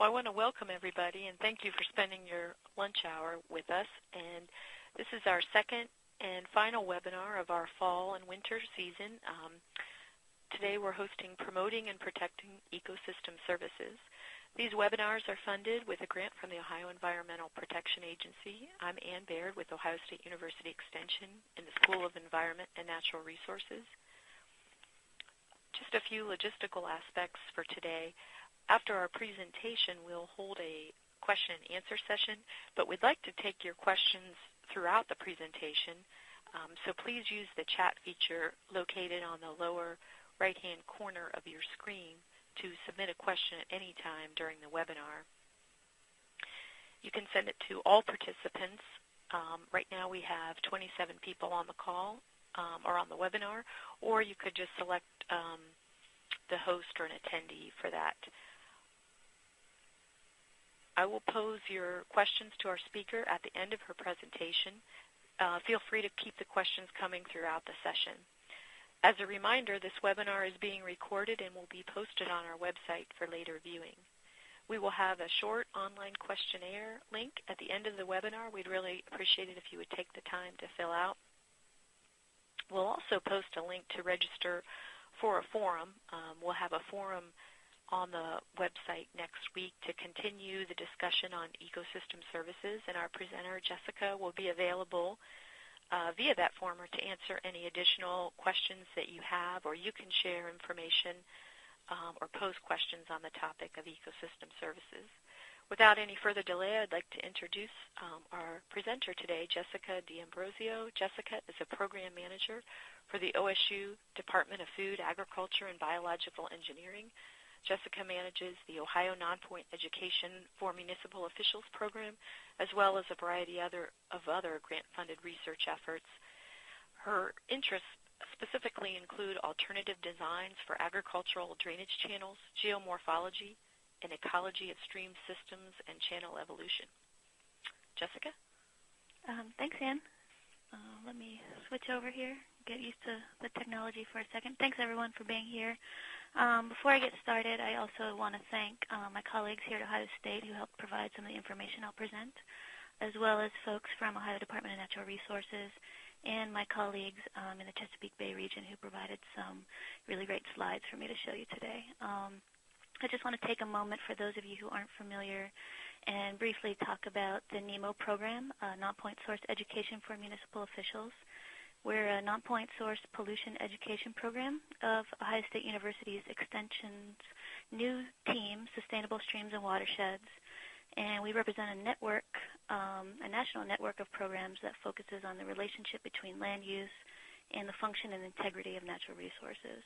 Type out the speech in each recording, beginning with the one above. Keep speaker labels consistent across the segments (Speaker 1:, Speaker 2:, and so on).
Speaker 1: Well, I want to welcome everybody and thank you for spending your lunch hour with us. And this is our second and final webinar of our fall and winter season. Today we're hosting Promoting and Protecting Ecosystem Services. These webinars are funded with a grant from the Ohio Environmental Protection Agency. I'm Ann Baird with Ohio State University Extension in the School of Environment and Natural Resources. Just a few logistical aspects for today. After our presentation, we'll hold a question and answer session, but we'd like to take your questions throughout the presentation. So please use the chat feature located on the lower right-hand corner of your screen to submit a question at any time during the webinar. You can send it to all participants. Right now we have 27 people on the call or on the webinar, or you could just select the host or an attendee for that. I will pose your questions to our speaker at the end of her presentation. Feel free to keep the questions coming throughout the session. As a reminder, this webinar is being recorded and will be posted on our website for later viewing. We will have a short online questionnaire link at the end of the webinar. We'd really appreciate it if you would take the time to fill out. We'll also post a link to register for a forum. We'll have a forum on the website next week to continue the discussion on ecosystem services, and our presenter, Jessica, will be available via that forum to answer any additional questions that you have, or you can share information or pose questions on the topic of ecosystem services. Without any further delay, I'd like to introduce our presenter today, Jessica D'Ambrosio. Jessica is a program manager for the OSU Department of Food, Agriculture, and Biological Engineering. Jessica manages the Ohio Nonpoint Education for Municipal Officials program, as well as a variety of other grant-funded research efforts. Her interests specifically include alternative designs for agricultural drainage channels, geomorphology, and ecology of stream systems and channel evolution. Jessica?
Speaker 2: Thanks, Ann. Let me switch over here, get used to the technology for a second. Thanks, everyone, for being here. Before I get started, I also want to thank my colleagues here at Ohio State who helped provide some of the information I'll present, as well as folks from Ohio Department of Natural Resources and my colleagues in the Chesapeake Bay region who provided some really great slides for me to show you today. I just want to take a moment for those of you who aren't familiar and briefly talk about the NEMO program, Non-Point Source Education for Municipal Officials. We're a non-point source pollution education program of Ohio State University's Extension's new team, Sustainable Streams and Watersheds, and we represent a network, a national network of programs that focuses on the relationship between land use and the function and integrity of natural resources.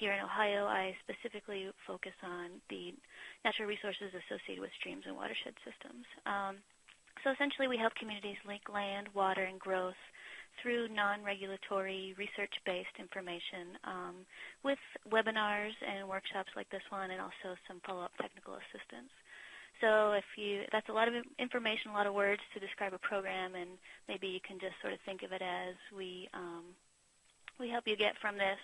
Speaker 2: Here in Ohio, I specifically focus on the natural resources associated with streams and watershed systems. So essentially, we help communities link land, water, and growth through non-regulatory, research-based information with webinars and workshops like this one, and also some follow-up technical assistance. So that's a lot of information, a lot of words to describe a program, and maybe you can just sort of think of it as we help you get from this,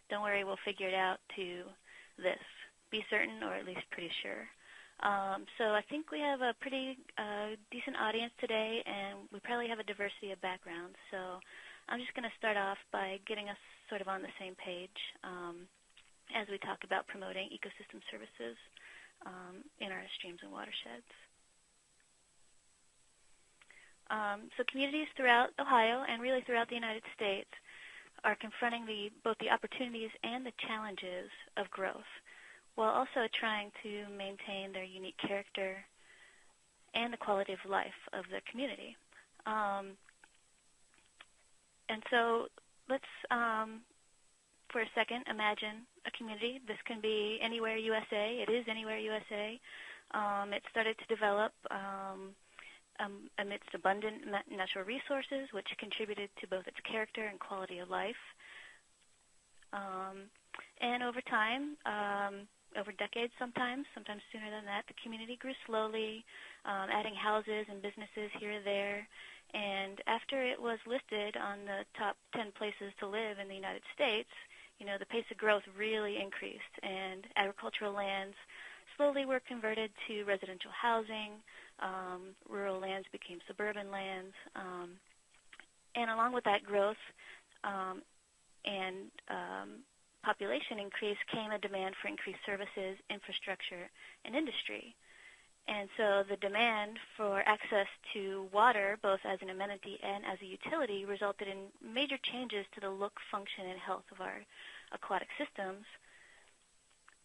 Speaker 2: don't worry, we'll figure it out, to this. Be certain, or at least pretty sure. So I think we have a pretty decent audience today, and we probably have a diversity of backgrounds. So I'm just going to start off by getting us sort of on the same page as we talk about promoting ecosystem services in our streams and watersheds. So communities throughout Ohio and really throughout the United States are confronting both the opportunities and the challenges of growth, while also trying to maintain their unique character and the quality of life of their community. And so let's, for a second, imagine a community. This can be anywhere USA. It is anywhere USA. It started to develop amidst abundant natural resources, which contributed to both its character and quality of life. And over time, over decades sometimes sooner than that, the community grew slowly, adding houses and businesses here or there. And after it was listed on the top 10 places to live in the United States, the pace of growth really increased, and agricultural lands slowly were converted to residential housing. Rural lands became suburban lands. And along with that growth and population increase came a demand for increased services, infrastructure, and industry. And so the demand for access to water, both as an amenity and as a utility, resulted in major changes to the look, function, and health of our aquatic systems,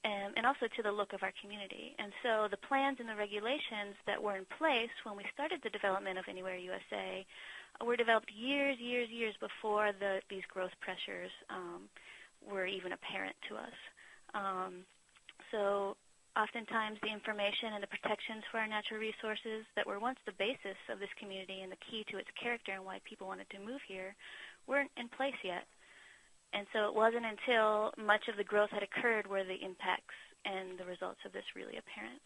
Speaker 2: and also to the look of our community. And so the plans and the regulations that were in place when we started the development of Anywhere USA were developed years before these growth pressures were even apparent to us. So oftentimes the information and the protections for our natural resources that were once the basis of this community and the key to its character and why people wanted to move here weren't in place yet. And so it wasn't until much of the growth had occurred were the impacts and the results of this really apparent.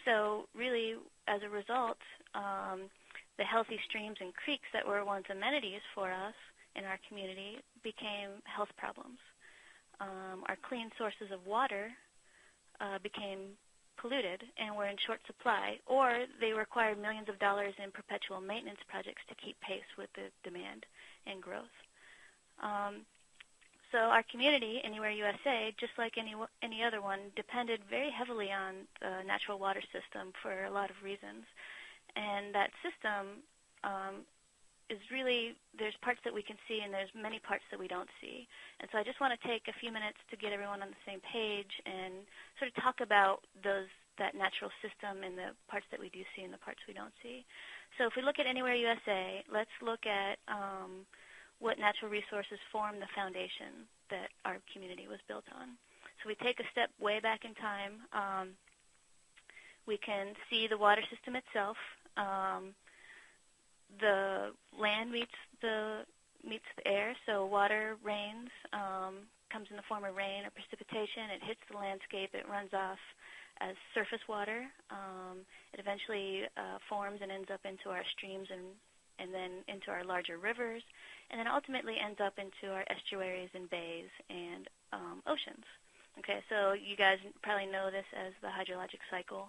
Speaker 2: So really, as a result, the healthy streams and creeks that were once amenities for us in our community became health problems. Our clean sources of water became polluted and were in short supply, or they required millions of dollars in perpetual maintenance projects to keep pace with the demand and growth. So our community, Anywhere USA, just like any other one, depended very heavily on the natural water system for a lot of reasons. And that system is really, there's parts that we can see and there's many parts that we don't see. And so I just want to take a few minutes to get everyone on the same page and sort of talk about that natural system and the parts that we do see and the parts we don't see. So if we look at Anywhere USA, let's look at what natural resources form the foundation that our community was built on. So we take a step way back in time. We can see the water system itself. The land meets the air, so water rains, comes in the form of rain or precipitation. It hits the landscape. It runs off as surface water. It eventually forms and ends up into our streams and then into our larger rivers, and then ultimately ends up into our estuaries and bays and oceans. Okay, so you guys probably know this as the hydrologic cycle.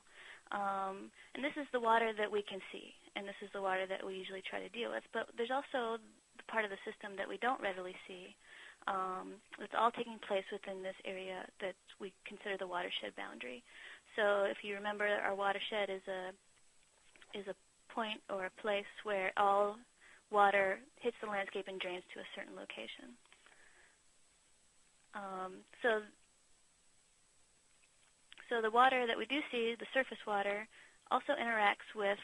Speaker 2: And this is the water that we can see, and this is the water that we usually try to deal with. But there's also the part of the system that we don't readily see. It's all taking place within this area that we consider the watershed boundary. So if you remember, our watershed is a point or a place where all water hits the landscape and drains to a certain location. So the water that we do see, the surface water, also interacts with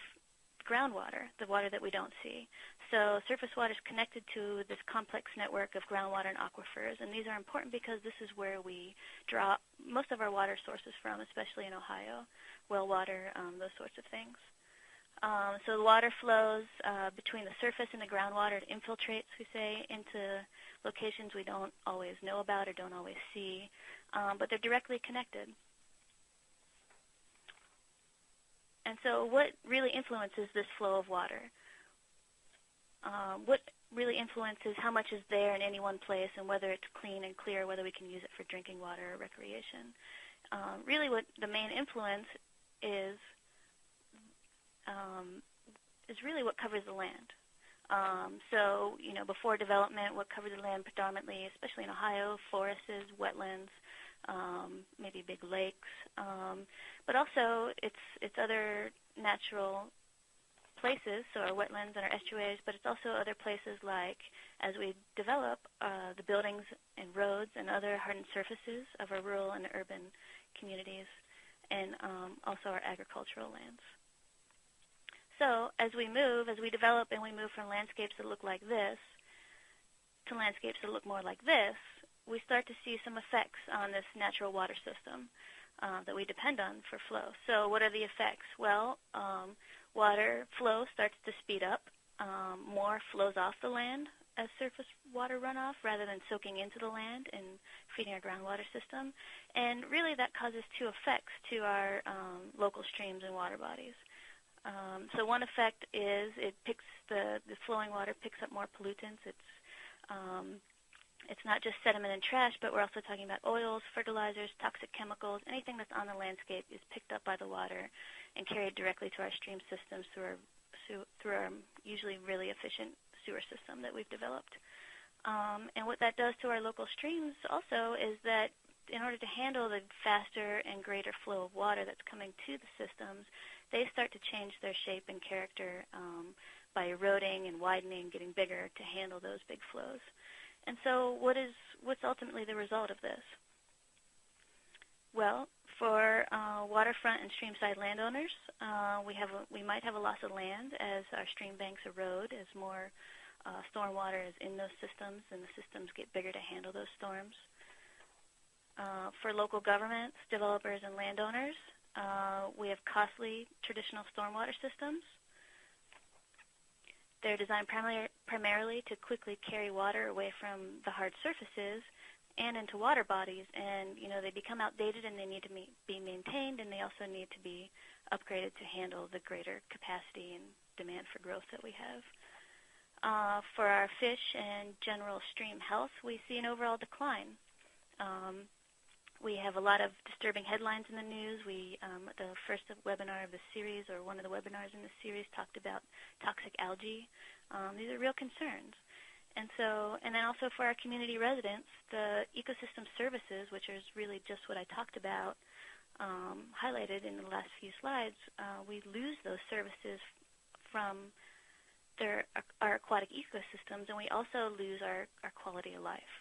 Speaker 2: groundwater, the water that we don't see. So surface water is connected to this complex network of groundwater and aquifers, and these are important because this is where we draw most of our water sources from, especially in Ohio, well water, those sorts of things. So the water flows between the surface and the groundwater. It infiltrates, we say, into locations we don't always know about or don't always see, but they're directly connected. And so what really influences this flow of water? What really influences how much is there in any one place and whether it's clean and clear, whether we can use it for drinking water or recreation? Really what the main influence is really what covers the land. So, before development, what covered the land predominantly, especially in Ohio, forests, wetlands, maybe big lakes, but also it's other natural places, so our wetlands and our estuaries, but it's also other places like, as we develop, the buildings and roads and other hardened surfaces of our rural and urban communities, and also our agricultural lands. So as we develop and we move from landscapes that look like this to landscapes that look more like this, we start to see some effects on this natural water system that we depend on for flow. So what are the effects? Well, water flow starts to speed up. More flows off the land as surface water runoff rather than soaking into the land and feeding our groundwater system. And really that causes two effects to our local streams and water bodies. So one effect is the flowing water picks up more pollutants. It's not just sediment and trash, but we're also talking about oils, fertilizers, toxic chemicals. Anything that's on the landscape is picked up by the water and carried directly to our stream systems through our usually really efficient sewer system that we've developed. And what that does to our local streams also is that in order to handle the faster and greater flow of water that's coming to the systems, they start to change their shape and character by eroding and widening, getting bigger to handle those big flows. And so what's ultimately the result of this? Well, for waterfront and streamside landowners, we might have a loss of land as our stream banks erode, as more stormwater is in those systems and the systems get bigger to handle those storms. For local governments, developers, and landowners, we have costly traditional stormwater systems. They're designed primarily to quickly carry water away from the hard surfaces and into water bodies, and they become outdated and they need to be maintained, and they also need to be upgraded to handle the greater capacity and demand for growth that we have. For our fish and general stream health, we see an overall decline. We have a lot of disturbing headlines in the news. The first webinar of the series, or one of the webinars in the series, talked about toxic algae. These are real concerns. And then also for our community residents, the ecosystem services, which is really just what I talked about, highlighted in the last few slides, we lose those services from our aquatic ecosystems, and we also lose our quality of life.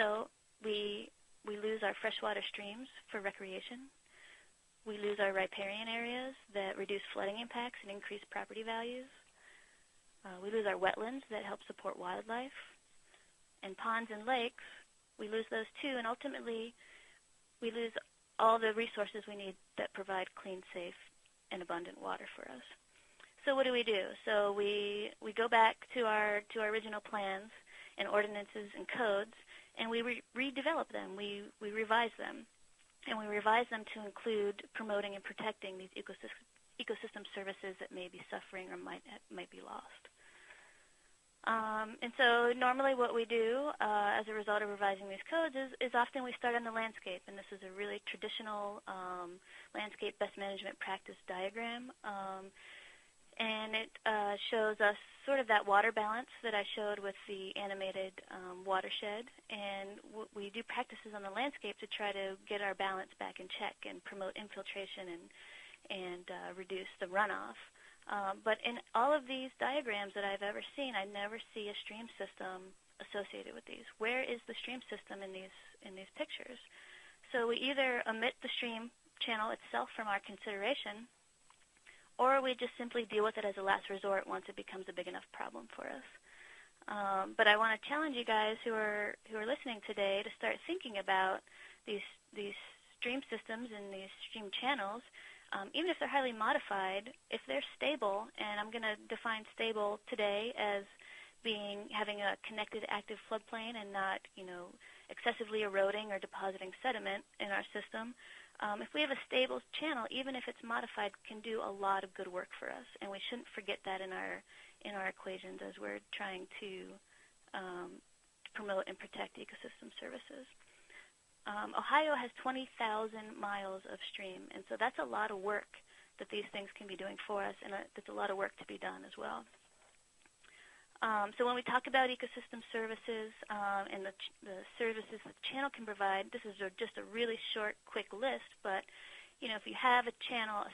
Speaker 2: So we lose our freshwater streams for recreation. We lose our riparian areas that reduce flooding impacts and increase property values. We lose our wetlands that help support wildlife. And ponds and lakes, we lose those too, and ultimately we lose all the resources we need that provide clean, safe, and abundant water for us. So what do? So we go back to our original plans and ordinances and codes, and we redevelop them. We revise them, and we revise them to include promoting and protecting these ecosystem services that may be suffering or might be lost. And so normally what we do as a result of revising these codes is often we start on the landscape, and this is a really traditional landscape best management practice diagram. And it shows us sort of that water balance that I showed with the animated watershed. And we do practices on the landscape to try to get our balance back in check and promote infiltration and reduce the runoff. But in all of these diagrams that I've ever seen, I never see a stream system associated with these. Where is the stream system in these pictures? So we either omit the stream channel itself from our consideration, or we just simply deal with it as a last resort once it becomes a big enough problem for us. But I want to challenge you guys who are listening today to start thinking about these stream systems and these stream channels, even if they're highly modified, if they're stable, and I'm going to define stable today as having a connected active floodplain and not excessively eroding or depositing sediment in our system. If we have a stable channel, even if it's modified, can do a lot of good work for us, and we shouldn't forget that in our equations as we're trying to promote and protect ecosystem services. Ohio has 20,000 miles of stream, and so that's a lot of work that these things can be doing for us, and that's a lot of work to be done as well. So when we talk about ecosystem services and the services that the channel can provide, this is just a really short, quick list, but if you have a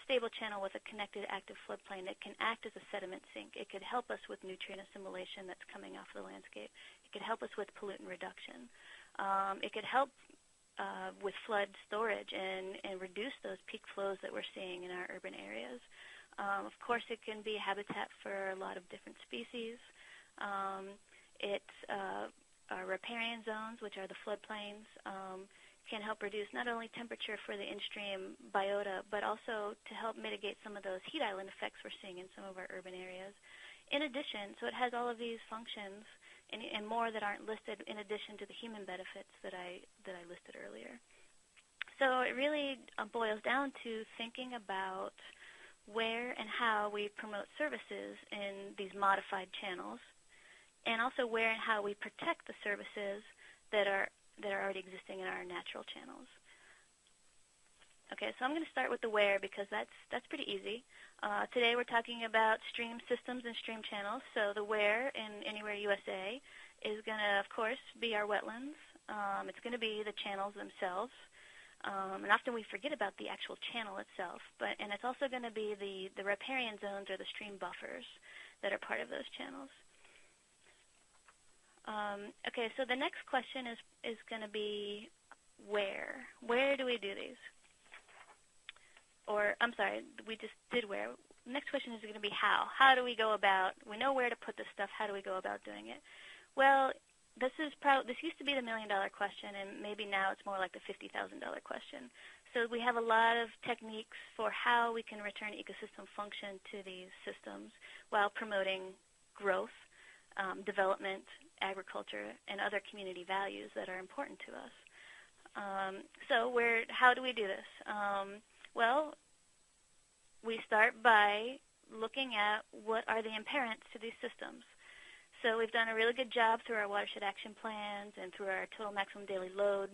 Speaker 2: stable channel with a connected active floodplain, it can act as a sediment sink. It could help us with nutrient assimilation that's coming off the landscape. It could help us with pollutant reduction. It could help with flood storage and reduce those peak flows that we're seeing in our urban areas. Of course, it can be habitat for a lot of different species. Our riparian zones, which are the floodplains, can help reduce not only temperature for the in-stream biota, but also to help mitigate some of those heat island effects we're seeing in some of our urban areas. In addition, so it has all of these functions and more that aren't listed in addition to the human benefits that I listed earlier. So it really boils down to thinking about where and how we promote services in these modified channels, and also where and how we protect the services that are already existing in our natural channels. Okay, so I'm going to start with the where because that's pretty easy. Today we're talking about stream systems and stream channels. So the where in Anywhere USA is going to, of course, be our wetlands. It's going to be the channels themselves. And often we forget about the actual channel itself. And it's also going to be the riparian zones or the stream buffers that are part of those channels. Okay, so the next question is going to be where. Where do we do these? Or, I'm sorry, we just did where. The next question is going to be how. How do we go about, we know where to put this stuff, how do we go about doing it? Well, this used to be the $1 million question, and maybe now it's more like the $50,000 question. So we have a lot of techniques for how we can return ecosystem function to these systems while promoting growth, development, agriculture, and other community values that are important to us. How do we do this? Well, we start by looking at what are the impairments to these systems. So we've done a really good job through our watershed action plans and through our total maximum daily load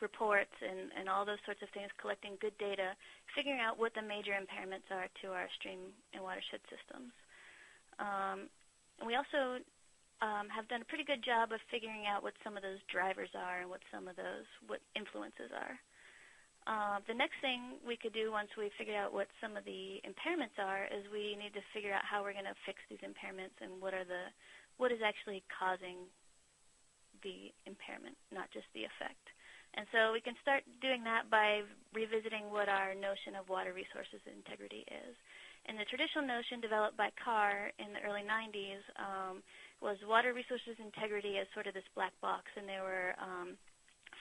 Speaker 2: reports and all those sorts of things, collecting good data, figuring out what the major impairments are to our stream and watershed systems. And we also have done a pretty good job of figuring out what some of those drivers are and what influences are. The next thing we could do once we figured out what some of the impairments are is we need to figure out how we're going to fix these impairments and what is actually causing the impairment, not just the effect. And so we can start doing that by revisiting what our notion of water resources integrity is. And the traditional notion developed by Carr in the early 90s was water resources integrity as sort of this black box, and there were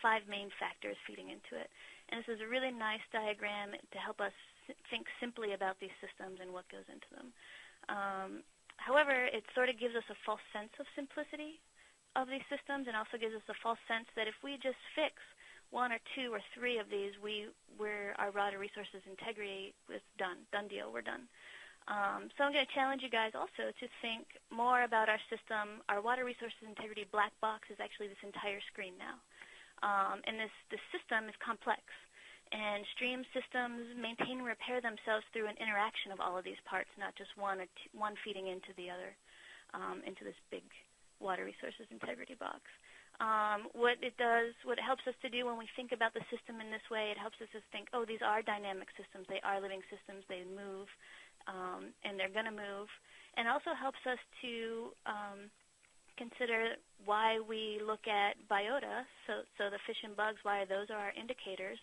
Speaker 2: 5 main factors feeding into it. And this is a really nice diagram to help us think simply about these systems and what goes into them. However, it sort of gives us a false sense of simplicity of these systems and also gives us a false sense that if we just fix 1 or 2 or 3 of these, our water resources integrity is done deal, we're done. So I'm going to challenge you guys also to think more about our system. Our water resources integrity black box is actually this entire screen now. And this system is complex. And stream systems maintain and repair themselves through an interaction of all of these parts, not just one feeding into the other, into this big water resources integrity box. What it helps us to do when we think about the system in this way, it helps us to think, oh, these are dynamic systems. They are living systems. They move, and they're going to move. And also helps us to consider why we look at biota, so the fish and bugs, why those are our indicators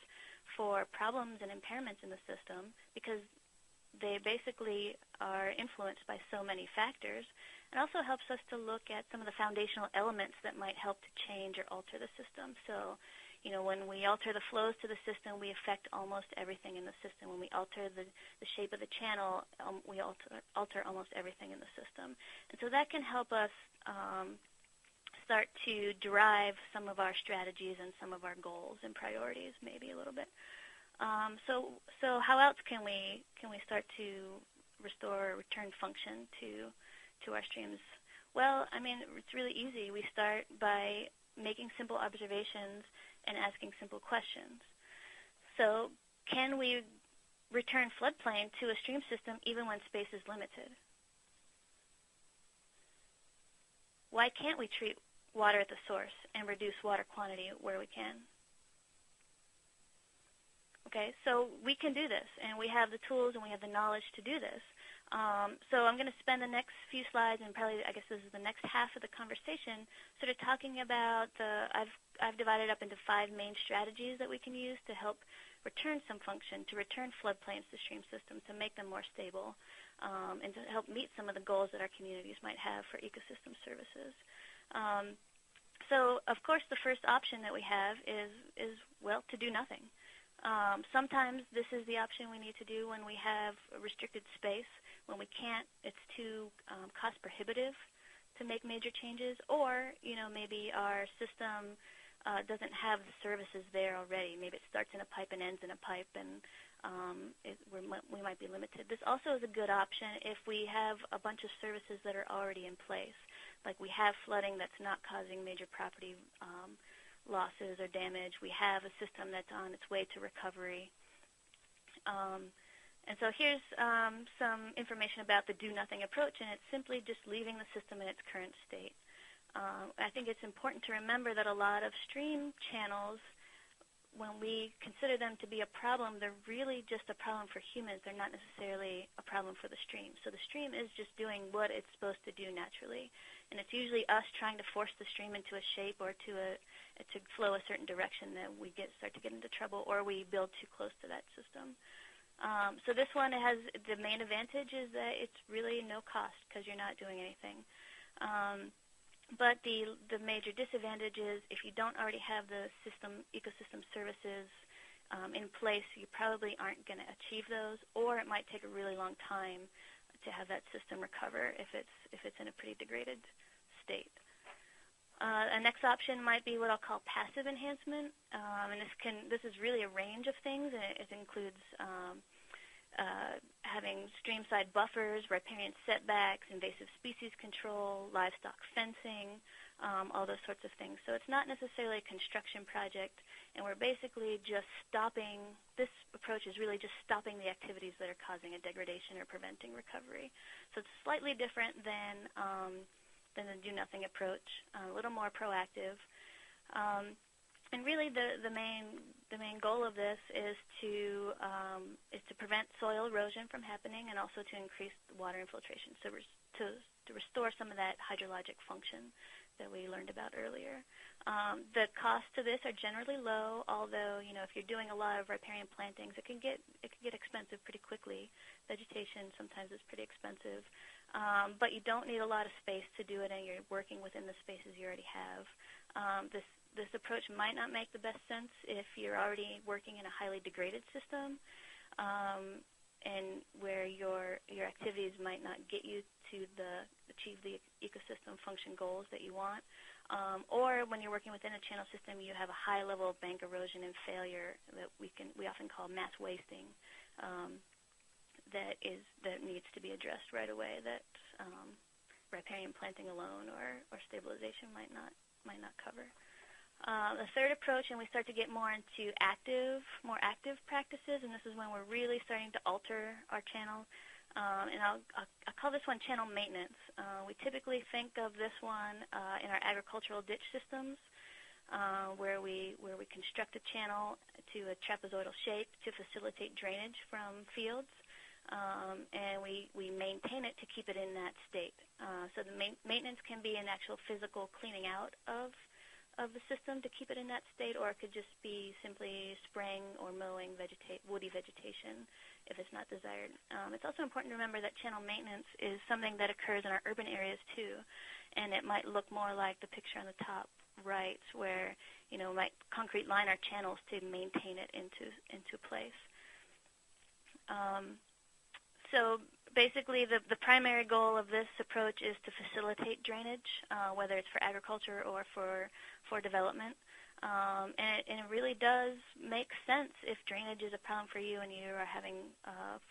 Speaker 2: for problems and impairments in the system, because they basically are influenced by so many factors. It also helps us to look at some of the foundational elements that might help to change or alter the system. So, when we alter the flows to the system, we affect almost everything in the system. When we alter the shape of the channel, we alter almost everything in the system. And so that can help us start to derive some of our strategies and some of our goals and priorities, maybe a little bit. So how else can we start to restore or return function to our streams? Well, it's really easy. We start by making simple observations and asking simple questions. So can we return floodplain to a stream system even when space is limited? Why can't we treat water at the source and reduce water quantity where we can? Okay, so we can do this, and we have the tools and we have the knowledge to do this. So I'm going to spend the next few slides, and probably I guess this is the next half of the conversation, sort of talking about I've divided up into 5 main strategies that we can use to help return some function, to return floodplains to stream systems, to make them more stable, and to help meet some of the goals that our communities might have for ecosystem services. So, of course, the first option that we have is to do nothing. Sometimes this is the option we need to do when we have a restricted space, when we can't, it's too cost prohibitive to make major changes, or maybe our system doesn't have the services there already. Maybe it starts in a pipe and ends in a pipe, and we might be limited. This also is a good option if we have a bunch of services that are already in place, like we have flooding that's not causing major property losses or damage. We have a system that's on its way to recovery. And so here's some information about the do-nothing approach, and it's simply just leaving the system in its current state. I think it's important to remember that a lot of stream channels, when we consider them to be a problem, they're really just a problem for humans. They're not necessarily a problem for the stream. So the stream is just doing what it's supposed to do naturally. And it's usually us trying to force the stream into a shape or to flow a certain direction that we start to get into trouble, or we build too close to that system. So this one has the main advantage is that it's really no cost because you're not doing anything. But the major disadvantage is if you don't already have the ecosystem services in place, you probably aren't going to achieve those, or it might take a really long time to have that system recover if it's in a pretty degraded state. A next option might be what I'll call passive enhancement, and this is really a range of things, and it includes having streamside buffers, riparian setbacks, invasive species control, livestock fencing, all those sorts of things. So it's not necessarily a construction project, and we're basically just stopping. This approach is really just stopping the activities that are causing a degradation or preventing recovery. So it's slightly different than the do-nothing approach, a little more proactive. And really, the main goal of this is to prevent soil erosion from happening, and also to increase water infiltration, so to restore some of that hydrologic function that we learned about earlier. The costs to this are generally low, although if you're doing a lot of riparian plantings, it can get expensive pretty quickly. Vegetation sometimes is pretty expensive, but you don't need a lot of space to do it, and you're working within the spaces you already have. This approach might not make the best sense if you're already working in a highly degraded system, and where your activities might not get you to achieve the ecosystem function goals that you want, or when you're working within a channel system, you have a high level of bank erosion and failure that we often call mass wasting, that needs to be addressed right away. That riparian planting alone or stabilization might not cover. The third approach, and we start to get more into more active practices, and this is when we're really starting to alter our channel. And I'll call this one channel maintenance. We typically think of this one in our agricultural ditch systems, where we construct a channel to a trapezoidal shape to facilitate drainage from fields, and we maintain it to keep it in that state. So the maintenance can be an actual physical cleaning out of the system to keep it in that state, or it could just be simply spraying or mowing woody vegetation if it's not desired. It's also important to remember that channel maintenance is something that occurs in our urban areas too, and it might look more like the picture on the top right, where might concrete line our channels to maintain it into place. So basically, the primary goal of this approach is to facilitate drainage, whether it's for agriculture or for development. And it really does make sense if drainage is a problem for you and you are having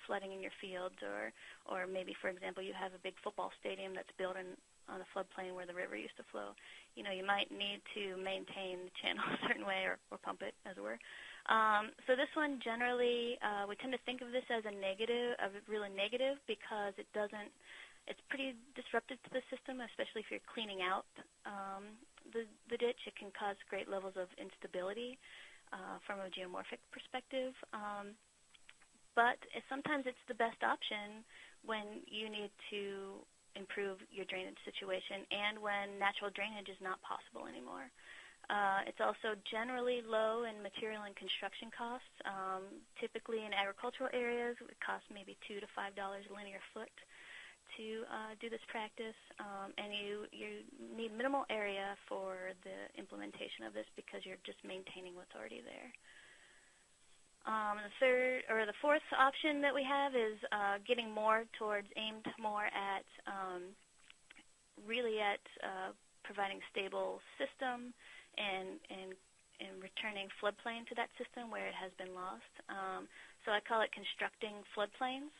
Speaker 2: flooding in your fields, or maybe, for example, you have a big football stadium that's built on a floodplain where the river used to flow. You might need to maintain the channel a certain way or pump it, as it were. So this one generally, we tend to think of this as really negative, because it's pretty disruptive to the system, especially if you're cleaning out the ditch. It can cause great levels of instability from a geomorphic perspective. But sometimes it's the best option when you need to improve your drainage situation and when natural drainage is not possible anymore. It's also generally low in material and construction costs. Typically in agricultural areas, it costs maybe $2 to $5 a linear foot to do this practice, and you need minimal area for the implementation of this because you're just maintaining what's already there. The fourth option that we have is getting aimed more at providing stable system and returning floodplain to that system where it has been lost. So I call it constructing floodplains.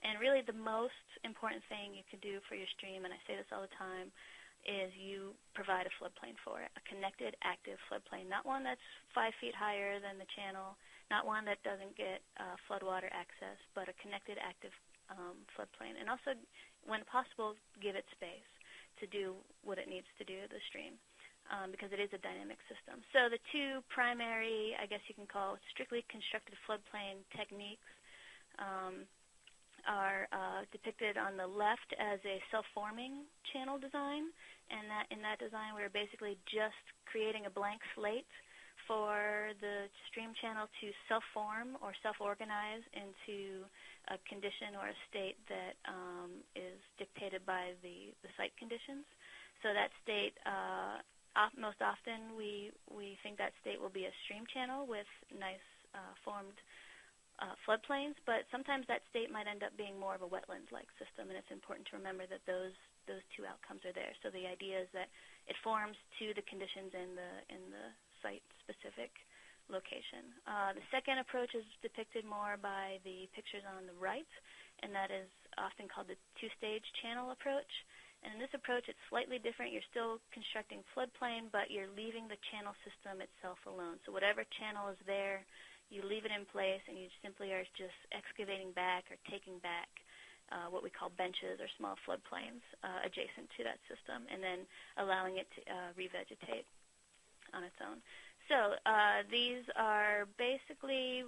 Speaker 2: And really the most important thing you can do for your stream, and I say this all the time, is you provide a floodplain for it, a connected, active floodplain, not one that's 5 feet higher than the channel, not one that doesn't get floodwater access, but a connected, active floodplain. And also, when possible, give it space to do what it needs to do to the stream, because it is a dynamic system. So the two primary, I guess you can call strictly constructed floodplain techniques are depicted on the left as a self-forming channel design, and in that design we're basically just creating a blank slate for the stream channel to self-form or self-organize into a condition or a state that is dictated by the site conditions. So that state, most often we think that state will be a stream channel with nice formed floodplains, but sometimes that state might end up being more of a wetlands-like system, and it's important to remember that those two outcomes are there. So the idea is that it forms to the conditions in the site-specific location. The second approach is depicted more by the pictures on the right, and that is often called the two-stage channel approach. And in this approach, it's slightly different. You're still constructing floodplain, but you're leaving the channel system itself alone. So whatever channel is there, you leave it in place, and you simply are just excavating back or taking back what we call benches or small floodplains adjacent to that system, and then allowing it to revegetate on its own. So these are basically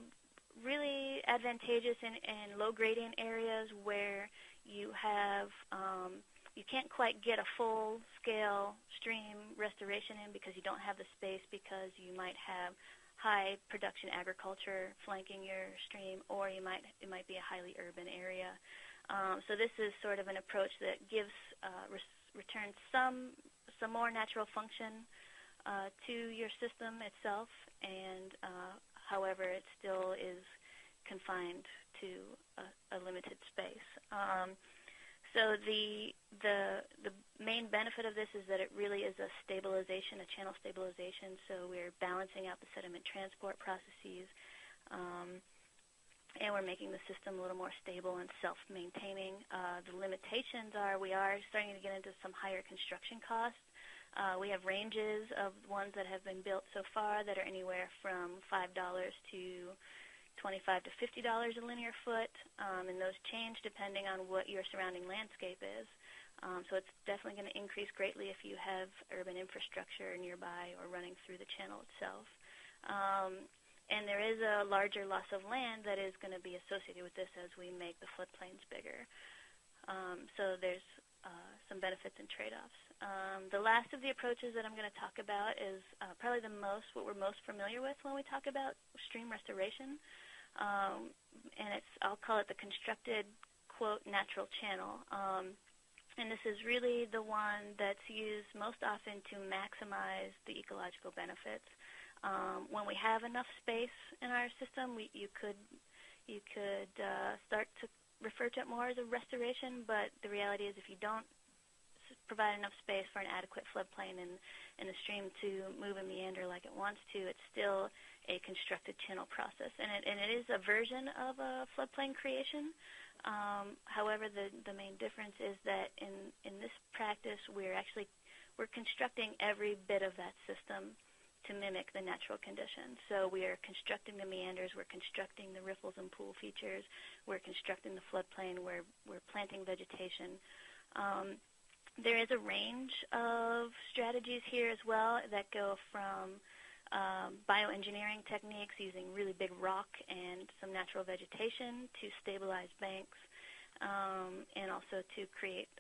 Speaker 2: really advantageous in low gradient areas where you have you can't quite get a full-scale stream restoration in because you don't have the space, because you might have high production agriculture flanking your stream, or it might be a highly urban area. So this is sort of an approach that gives returns some more natural function to your system itself, and however it still is confined to a limited space. So the main benefit of this is that it really is a stabilization, a channel stabilization. So we're balancing out the sediment transport processes, and we're making the system a little more stable and self-maintaining. The limitations are we are starting to get into some higher construction costs. We have ranges of ones that have been built so far that are anywhere from $5 to $25 to $50 a linear foot, and those change depending on what your surrounding landscape is. So it's definitely going to increase greatly if you have urban infrastructure nearby or running through the channel itself. And there is a larger loss of land that is going to be associated with this as we make the floodplains bigger. So there's some benefits and trade-offs. The last of the approaches that I'm going to talk about is probably what we're most familiar with when we talk about stream restoration. And I'll call it the constructed, quote, natural channel. And this is really the one that's used most often to maximize the ecological benefits. When we have enough space in our system, you could start to refer to it more as a restoration, but the reality is if you don't provide enough space for an adequate floodplain and the stream to move and meander like it wants to, it's still a constructed channel process. And it is a version of a floodplain creation. However, the main difference is that in this practice, we're constructing every bit of that system to mimic the natural conditions. So we are constructing the meanders, we're constructing the riffles and pool features, we're constructing the floodplain, we're planting vegetation. There is a range of strategies here as well that go from bioengineering techniques using really big rock and some natural vegetation to stabilize banks, and also to create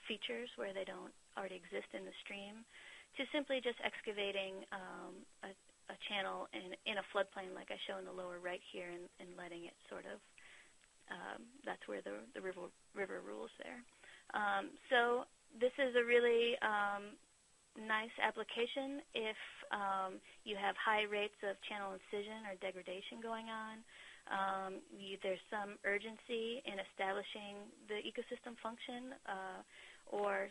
Speaker 2: features where they don't already exist in the stream, to simply just excavating a channel in a floodplain like I show in the lower right here, and letting it sort of, that's where the river rules there. So this is a really nice application if you have high rates of channel incision or degradation going on. There's some urgency in establishing the ecosystem function or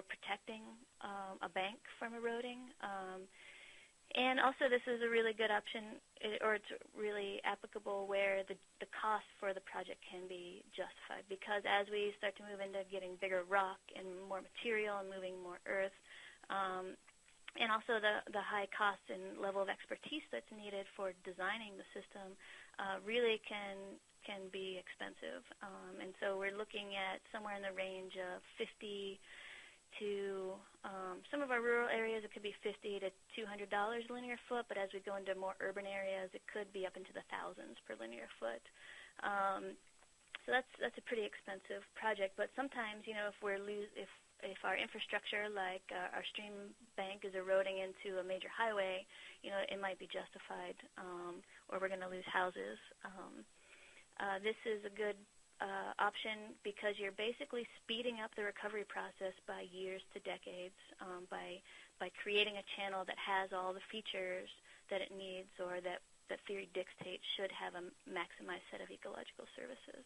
Speaker 2: protecting a bank from eroding. And also, this is a really good option, or it's really applicable where the cost for the project can be justified. Because as we start to move into getting bigger rock and more material and moving more earth, and also the high cost and level of expertise that's needed for designing the system really can be expensive. And so we're looking at somewhere in the range of 50 to some of our rural areas, it could be $50 to $200 linear foot, but as we go into more urban areas, it could be up into the thousands per linear foot. So that's a pretty expensive project. But sometimes, if our infrastructure, like our stream bank, is eroding into a major highway, it might be justified, or we're going to lose houses. This is a good option because you're basically speeding up the recovery process by years to decades by creating a channel that has all the features that it needs, or that theory dictates should have a maximized set of ecological services.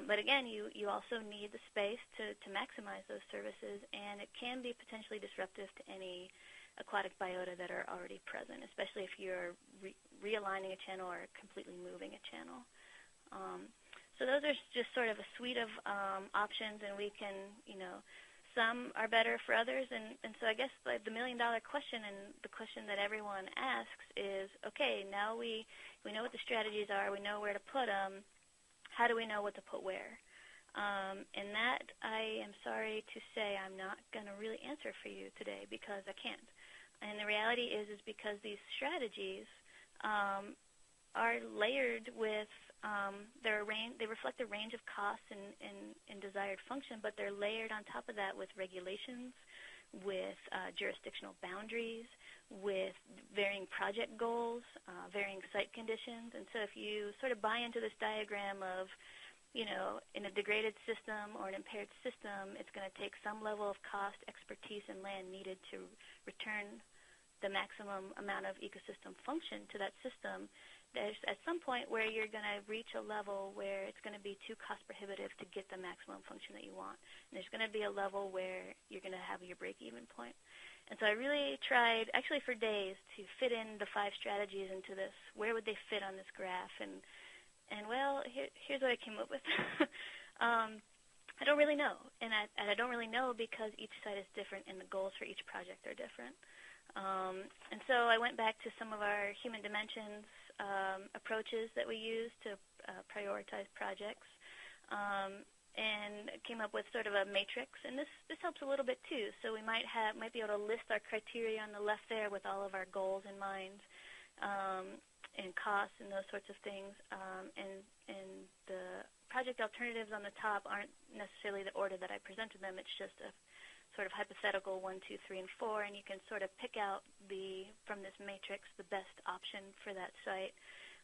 Speaker 2: But again, you also need the space to maximize those services, and it can be potentially disruptive to any aquatic biota that are already present, especially if you're realigning a channel or completely moving a channel. So those are just sort of a suite of options, and we can, some are better for others. And so I guess the million-dollar question, and the question that everyone asks is, okay, now we know what the strategies are, we know where to put them, how do we know what to put where? And that, I am sorry to say, I'm not going to really answer for you today because I can't. And the reality is because these strategies are layered with they reflect a range of costs and desired function, but they're layered on top of that with regulations, with jurisdictional boundaries, with varying project goals, varying site conditions. And so if you sort of buy into this diagram of, in a degraded system or an impaired system, it's going to take some level of cost, expertise, and land needed to return the maximum amount of ecosystem function to that system. There's at some point where you're going to reach a level where it's going to be too cost prohibitive to get the maximum function that you want. And there's going to be a level where you're going to have your break-even point. And so I really tried, actually for days, to fit in the 5 strategies into this. Where would they fit on this graph? And well, here's what I came up with. I don't really know. And I don't really know because each site is different and the goals for each project are different. And so I went back to some of our human dimensions approaches that we use to prioritize projects, and came up with sort of a matrix. And this helps a little bit too. So we might be able to list our criteria on the left there with all of our goals in mind, and costs and those sorts of things. And the project alternatives on the top aren't necessarily the order that I presented them. It's just a sort of hypothetical 1, 2, 3, and 4, and you can sort of pick out from this matrix the best option for that site.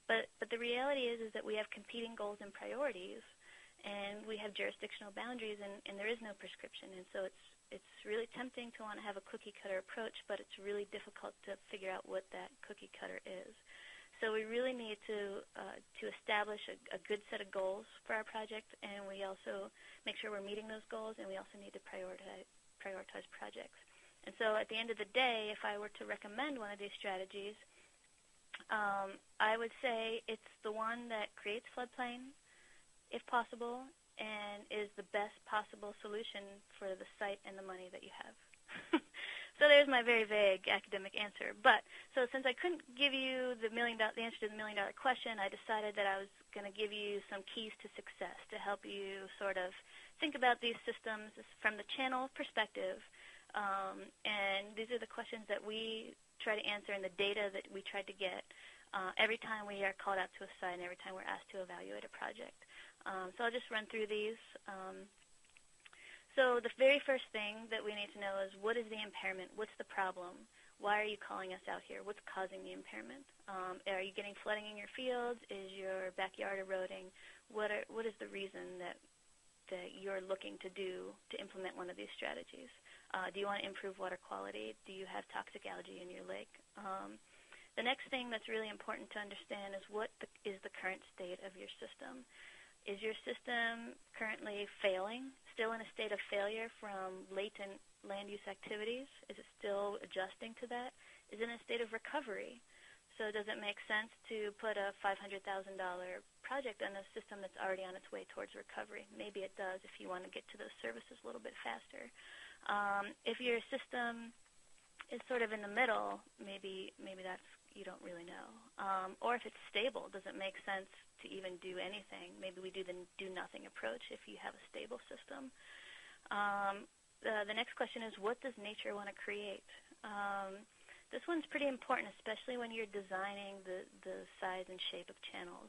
Speaker 2: But the reality is that we have competing goals and priorities, and we have jurisdictional boundaries, and there is no prescription. And so it's really tempting to want to have a cookie-cutter approach, but it's really difficult to figure out what that cookie-cutter is. So we really need to establish a good set of goals for our project, and we also make sure we're meeting those goals, and we also need to prioritize projects. And so at the end of the day, if I were to recommend one of these strategies, I would say it's the one that creates floodplain, if possible, and is the best possible solution for the site and the money that you have. So there's my very vague academic answer. But so since I couldn't give you the answer to the million-dollar question, I decided that I was going to give you some keys to success to help you sort of think about these systems from the channel perspective. And these are the questions that we try to answer and the data that we try to get every time we are called out to a site and every time we're asked to evaluate a project. So I'll just run through these. So the very first thing that we need to know is, what is the impairment? What's the problem? Why are you calling us out here? What's causing the impairment? Are you getting flooding in your fields? Is your backyard eroding? What is the reason that you're looking to do to implement one of these strategies? Do you want to improve water quality? Do you have toxic algae in your lake? The next thing that's really important to understand is what is the current state of your system. Is your system currently failing, still in a state of failure from latent land use activities? Is it still adjusting to that? is in a state of recovery. So does it make sense to put a $500,000 project on a system that's already on its way towards recovery? Maybe it does if you want to get to those services a little bit faster. If your system is sort of in the middle, maybe that's, you don't really know. Or if it's stable, does it make sense to even do anything? Maybe we do the do-nothing approach if you have a stable system. The next question is, what does nature want to create? This one's pretty important, especially when you're designing the size and shape of channels.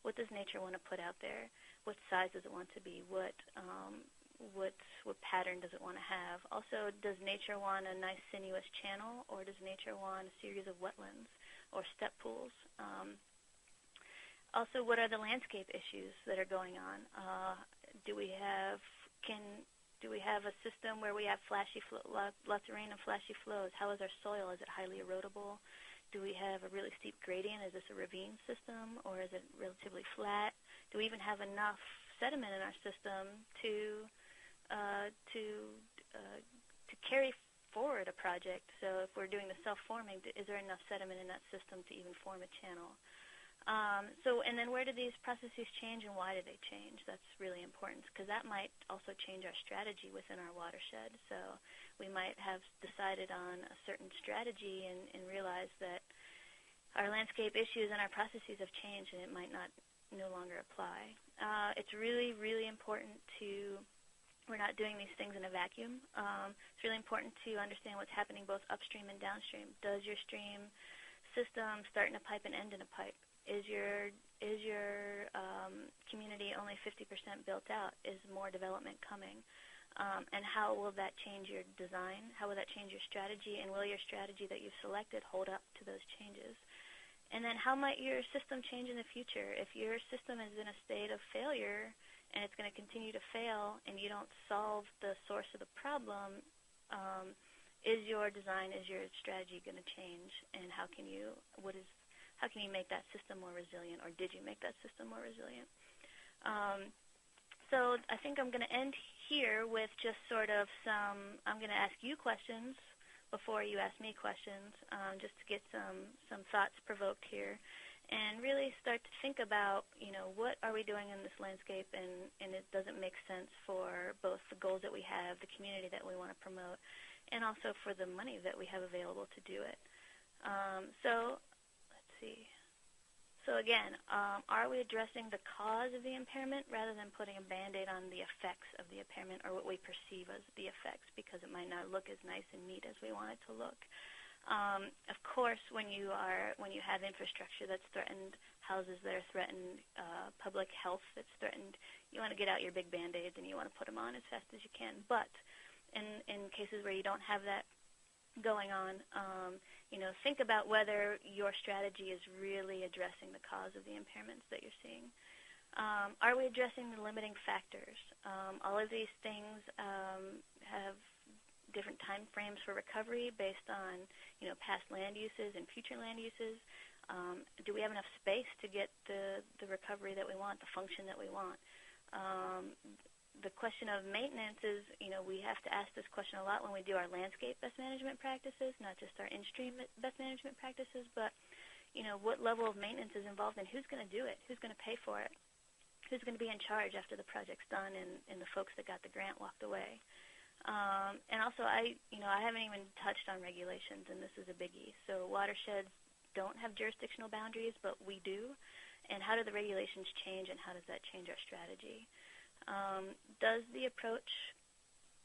Speaker 2: What does nature want to put out there? What size does it want to be? What pattern does it want to have? Also, does nature want a nice sinuous channel, or does nature want a series of wetlands or step pools? Also, what are the landscape issues that are going on? Do we have a system where we have lots of rain and flashy flows? How is our soil? Is it highly erodible? Do we have a really steep gradient? Is this a ravine system, or is it relatively flat? Do we even have enough sediment in our system to carry forward a project? So if we're doing the self-forming, is there enough sediment in that system to even form a channel? And then where do these processes change, and why do they change? That's really important, because that might also change our strategy within our watershed. So we might have decided on a certain strategy and realize that our landscape issues and our processes have changed, and it might no longer apply. It's really, really important we're not doing these things in a vacuum. It's really important to understand what's happening both upstream and downstream. Does your stream system start in a pipe and end in a pipe? Is your community only 50% built out? Is more development coming? And how will that change your design? How will that change your strategy? And will your strategy that you've selected hold up to those changes? And then how might your system change in the future? If your system is in a state of failure and it's going to continue to fail and you don't solve the source of the problem, is your design, is your strategy going to change? And how can you make that system more resilient, or did you make that system more resilient? So I think I'm going to end here with just sort of I'm going to ask you questions before you ask me questions, just to get some thoughts provoked here, and really start to think about, what are we doing in this landscape, and it doesn't make sense for both the goals that we have, the community that we want to promote, and also for the money that we have available to do it. So let's see. So again, are we addressing the cause of the impairment rather than putting a Band-Aid on the effects of the impairment, or what we perceive as the effects, because it might not look as nice and neat as we want it to look? Of course, when you have infrastructure that's threatened, houses that are threatened, public health that's threatened, you want to get out your big Band-Aids and you want to put them on as fast as you can. But in cases where you don't have that going on, think about whether your strategy is really addressing the cause of the impairments that you're seeing. Are we addressing the limiting factors? All of these things have different time frames for recovery based on past land uses and future land uses. Do we have enough space to get the recovery that we want, the function that we want? The question of maintenance is, we have to ask this question a lot when we do our landscape best management practices, not just our in-stream best management practices, but, what level of maintenance is involved and who's going to do it? Who's going to pay for it? Who's going to be in charge after the project's done and the folks that got the grant walked away? And also, I haven't even touched on regulations, and this is a biggie. So watersheds don't have jurisdictional boundaries, but we do. And how do the regulations change, and how does that change our strategy? Does the approach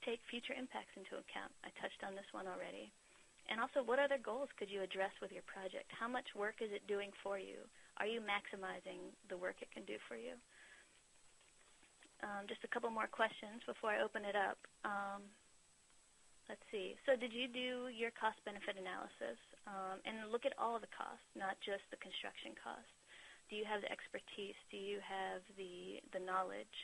Speaker 2: take future impacts into account? I touched on this one already. And also, what other goals could you address with your project? How much work is it doing for you? Are you maximizing the work it can do for you? Just a couple more questions before I open it up. Let's see. So did you do your cost-benefit analysis and look at all of the costs, not just the construction costs? Do you have the expertise? Do you have the knowledge?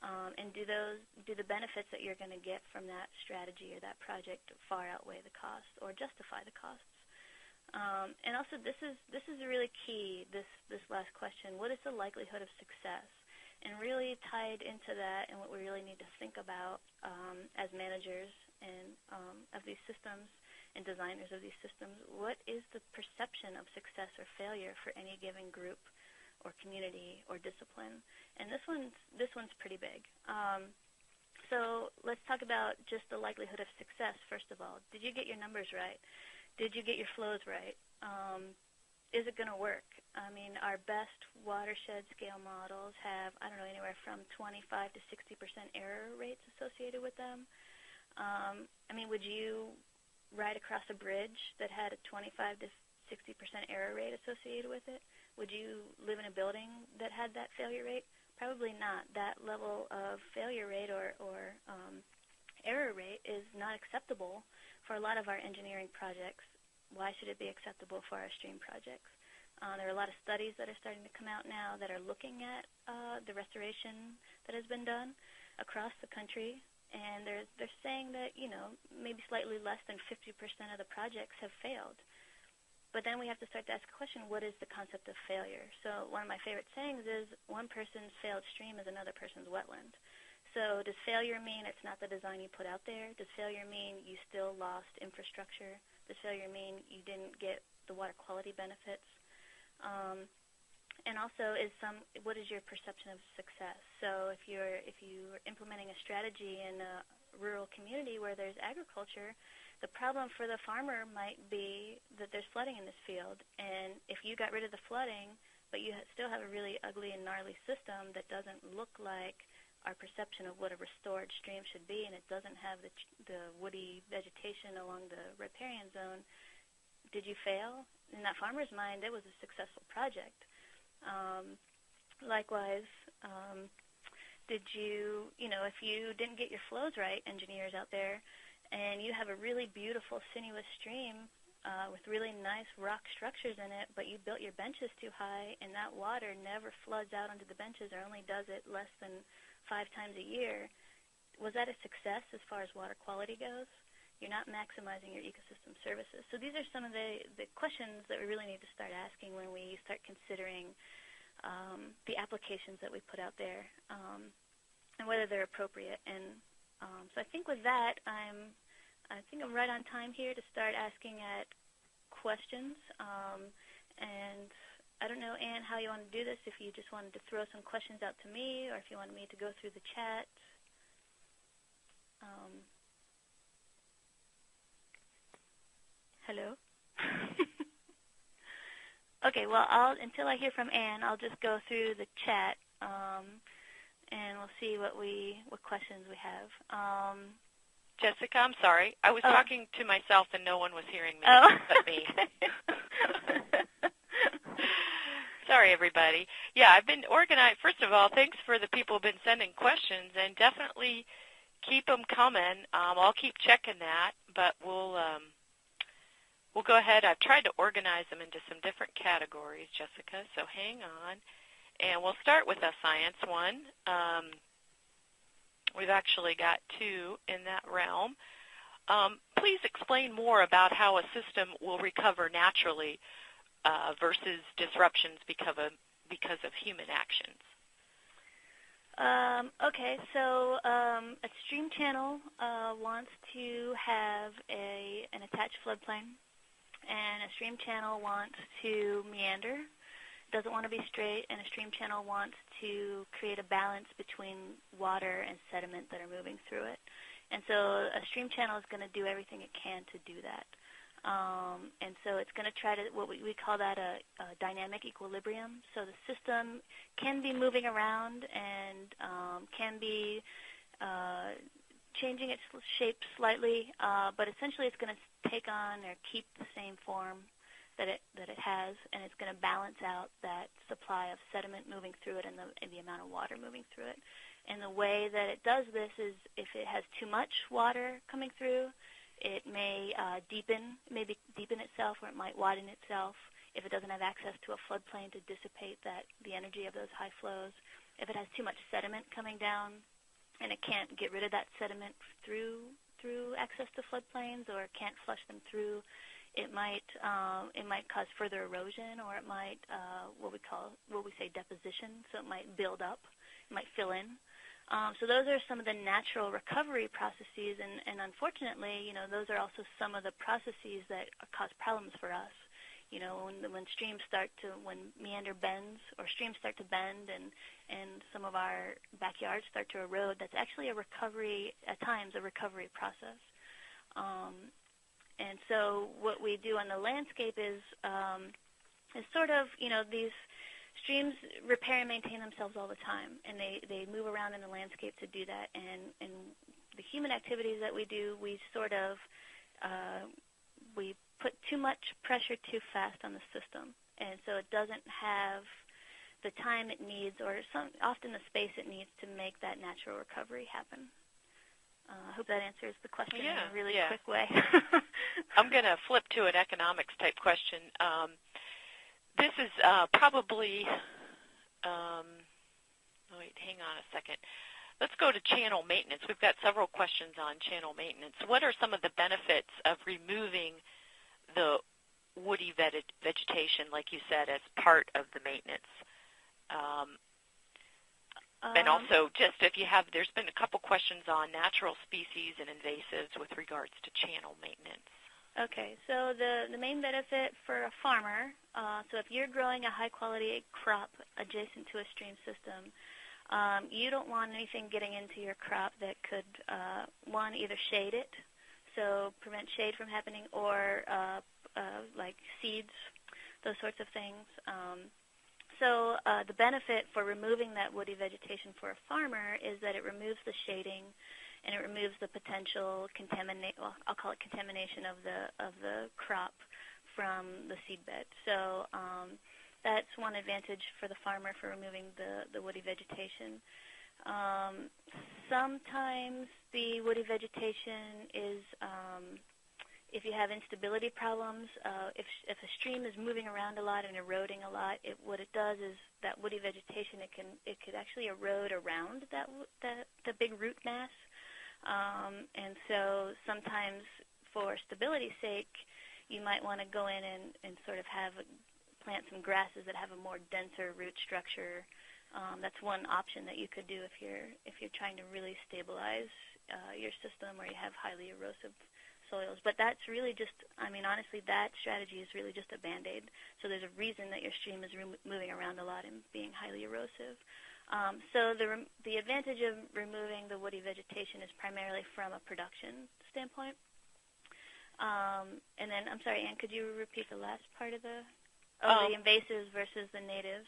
Speaker 2: And do the benefits that you're going to get from that strategy or that project far outweigh the costs or justify the costs? And also, this is really key. This last question: what is the likelihood of success? And really tied into that, and what we really need to think about as managers and of these systems, and designers of these systems, what is the perception of success or failure for any given group or community or discipline? And this one's pretty big. So let's talk about just the likelihood of success, first of all. Did you get your numbers right? Did you get your flows right? Is it going to work? I mean, our best watershed scale models have, I don't know, anywhere from 25 to 60% error rates associated with them. I mean, would you ride across a bridge that had a 25 to 60% error rate associated with it? Would you live in a building that had that failure rate? Probably not. That level of failure rate or error rate is not acceptable for a lot of our engineering projects. Why should it be acceptable for our stream projects? There are a lot of studies that are starting to come out now that are looking at the restoration that has been done across the country, and they're saying that, you know, maybe slightly less than 50% of the projects have failed. But then we have to start to ask a question, what is the concept of failure? So one of my favorite sayings is, one person's failed stream is another person's wetland. So does failure mean it's not the design you put out there? Does failure mean you still lost infrastructure? Does failure mean you didn't get the water quality benefits? And also, what is your perception of success? So if you're implementing a strategy in a rural community where there's agriculture, the problem for the farmer might be that there's flooding in this field. And if you got rid of the flooding, but you still have a really ugly and gnarly system that doesn't look like our perception of what a restored stream should be, and it doesn't have the woody vegetation along the riparian zone, did you fail? In that farmer's mind, it was a successful project. Likewise, did you know, if you didn't get your flows right, engineers out there, and you have a really beautiful sinuous stream with really nice rock structures in it, but you built your benches too high, and that water never floods out onto the benches or only does it less than 5 times a year, was that a success as far as water quality goes? You're not maximizing your ecosystem services. So these are some of the questions that we really need to start asking when we start considering the applications that we put out there and whether they're appropriate. And so I think with that, I think I'm right on time here to start asking at questions. And I don't know, Ann, how you want to do this, if you just wanted to throw some questions out to me or if you wanted me to go through the chat. Hello? Okay, well, until I hear from Ann, I'll just go through the chat, and we'll see what questions we have.
Speaker 1: Jessica, I'm sorry. I was talking to myself and no one was hearing me but me. Sorry, everybody. Yeah, I've been organized. First of all, thanks for the people who've been sending questions, and definitely keep them coming. I'll keep checking that, but we'll go ahead. I've tried to organize them into some different categories, Jessica, so hang on. And we'll start with a science one. We've actually got 2 in that realm. Please explain more about how a system will recover naturally versus disruptions because of human actions.
Speaker 2: Okay, so a stream channel wants to have an attached floodplain, and a stream channel wants to meander, doesn't want to be straight, and a stream channel wants to create a balance between water and sediment that are moving through it. And so a stream channel is going to do everything it can to do that. And so it's going to try to, what we call that a dynamic equilibrium. So the system can be moving around and can be changing its shape slightly, but essentially it's going to take on or keep the same form that it has, and it's going to balance out that supply of sediment moving through it and the amount of water moving through it. And the way that it does this is if it has too much water coming through, it may deepen itself, or it might widen itself if it doesn't have access to a floodplain to dissipate the energy of those high flows. If it has too much sediment coming down and it can't get rid of that sediment through access to floodplains, or it can't flush them through, it might cause further erosion, or it might what we say deposition. So it might build up, it might fill in. So those are some of the natural recovery processes, and unfortunately, those are also some of the processes that cause problems for us. When meander bends or streams start to bend and some of our backyards start to erode, that's actually a recovery, at times, a recovery process. And so what we do on the landscape is sort of, these streams repair and maintain themselves all the time, and they move around in the landscape to do that. And the human activities that we do, we sort of, we put too much pressure too fast on the system, and so it doesn't have the time it needs or often the space it needs to make that natural recovery happen. I hope that answers the question in a really quick way.
Speaker 1: I'm going to flip to an economics type question. This is probably, wait, hang on a second. Let's go to channel maintenance. We've got several questions on channel maintenance. What are some of the benefits of removing the woody vegetation, like you said, as part of the maintenance? And also, just if you have, there's been a couple questions on natural species and invasives with regards to channel maintenance.
Speaker 2: Okay, so the main benefit for a farmer, so if you're growing a high-quality crop adjacent to a stream system, you don't want anything getting into your crop that could, one, either shade it, so prevent shade from happening, or like seeds, those sorts of things. So the benefit for removing that woody vegetation for a farmer is that it removes the shading, and it removes the potential I'll call it contamination of the crop from the seedbed. So that's one advantage for the farmer for removing the woody vegetation. Sometimes the woody vegetation is, if you have instability problems, if a stream is moving around a lot and eroding a lot, what it does is that woody vegetation, it could actually erode around the big root mass. And so sometimes for stability's sake, you might want to go in and sort of plant some grasses that have a more denser root structure. That's one option that you could do if you're trying to really stabilize your system or you have highly erosive soils. But that's really just, honestly, that strategy is really just a Band-Aid. So there's a reason that your stream is moving around a lot and being highly erosive. So the advantage of removing the woody vegetation is primarily from a production standpoint. And then, I'm sorry, Ann, could you repeat the last part of the invasives versus the natives?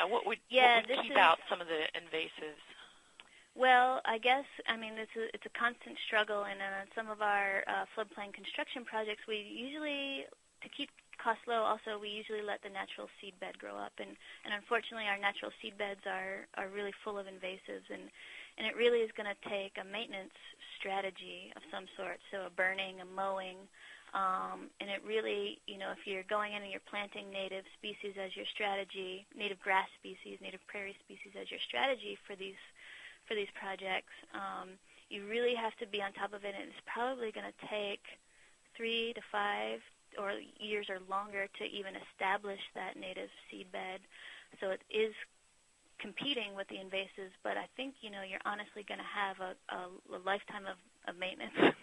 Speaker 1: What would keep out some of the invasives?
Speaker 2: Well, I guess, it's a constant struggle, and on some of our floodplain construction projects, we usually, to keep costs low, also, we usually let the natural seed bed grow up, and unfortunately, our natural seed beds are really full of invasives, and it really is going to take a maintenance strategy of some sort, so a burning, a mowing, and it really, if you're going in and you're planting native species as your strategy, native grass species, native prairie species as your strategy for these projects, you really have to be on top of it, and it's probably going to take 3 to 5 years or longer to even establish that native seed bed. So it is competing with the invasives, but I think, you're honestly going to have a lifetime of maintenance.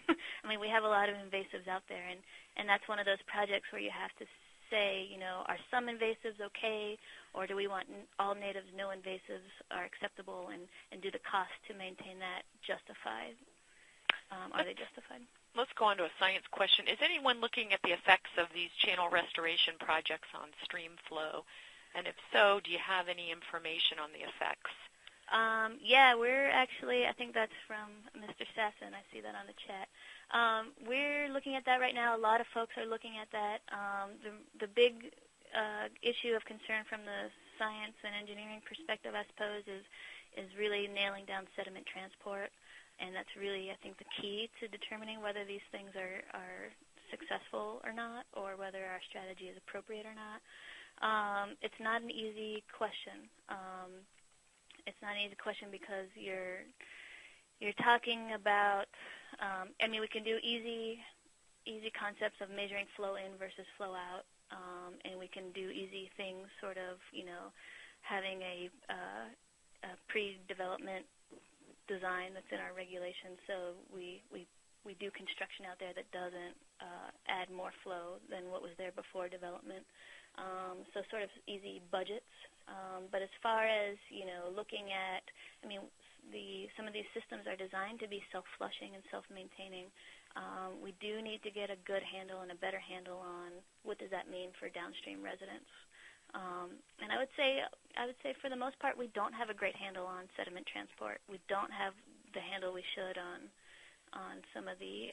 Speaker 2: We have a lot of invasives out there, and that's one of those projects where you have to say, are some invasives okay, or do we want all natives, no invasives are acceptable, and do the cost to maintain that justified? Are they justified?
Speaker 1: Let's go on to a science question. Is anyone looking at the effects of these channel restoration projects on stream flow? And if so, do you have any information on the effects?
Speaker 2: We're actually, I think that's from Mr. Sasson. I see that on the chat. We're looking at that right now. A lot of folks are looking at that. The big issue of concern from the science and engineering perspective, I suppose, is really nailing down sediment transport. And that's really, I think, the key to determining whether these things are successful or not, or whether our strategy is appropriate or not. It's not an easy question. It's not an easy question because you're talking about, we can do easy concepts of measuring flow in versus flow out, and we can do easy things, sort of, having a pre-development design that's in our regulations. So we do construction out there that doesn't add more flow than what was there before development. So sort of easy budgets. But as far as, looking at, some of these systems are designed to be self-flushing and self-maintaining. We do need to get a good handle and a better handle on what does that mean for downstream residents. And I would say for the most part, we don't have a great handle on sediment transport. We don't have the handle we should on some of the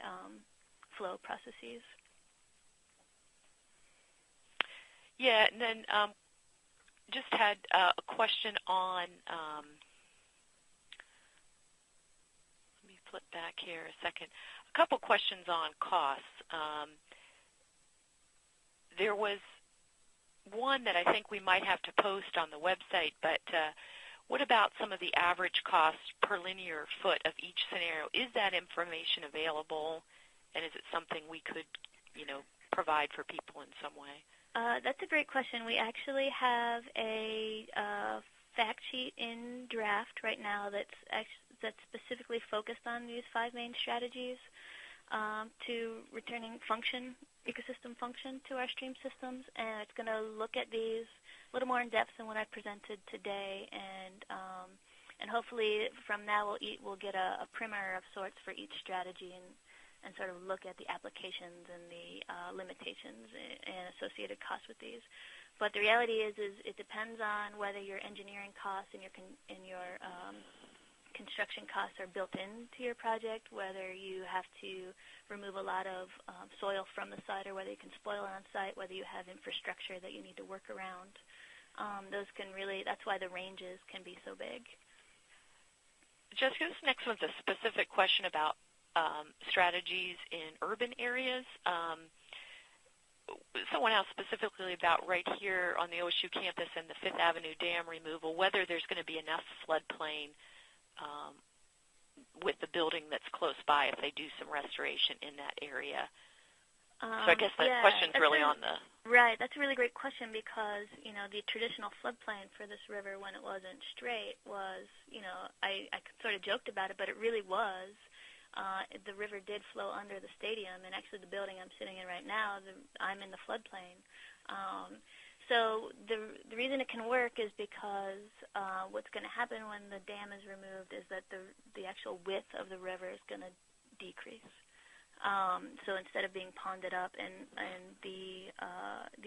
Speaker 2: flow processes.
Speaker 1: Yeah, and then just had a question on, let me flip back here a second, a couple questions on costs. There was one that I think we might have to post on the website, but what about some of the average costs per linear foot of each scenario? Is that information available, and is it something we could, provide for people in some way?
Speaker 2: That's a great question. We actually have a fact sheet in draft right now that's specifically focused on these 5 main strategies to returning ecosystem function to our stream systems, and it's going to look at these a little more in depth than what I presented today, and hopefully from now we'll get a primer of sorts for each strategy and sort of look at the applications and the limitations and associated costs with these. But the reality is it depends on whether your engineering costs and your construction costs are built into your project, whether you have to remove a lot of soil from the site or whether you can spoil on site, whether you have infrastructure that you need to work around. That's why the ranges can be so big.
Speaker 1: Jessica, this next one's a specific question about strategies in urban areas. Someone asked specifically about right here on the OSU campus and the Fifth Avenue Dam removal, whether there's going to be enough floodplain with the building that's close by if they do some restoration in that area. So I guess the question's really on the...
Speaker 2: Right. That's a really great question because, the traditional floodplain for this river when it wasn't straight was, I sort of joked about it, but it really was. The river did flow under the stadium, and actually the building I'm sitting in right now, I'm in the floodplain. So the reason it can work is because what's going to happen when the dam is removed is that the actual width of the river is going to decrease. So instead of being ponded up, and the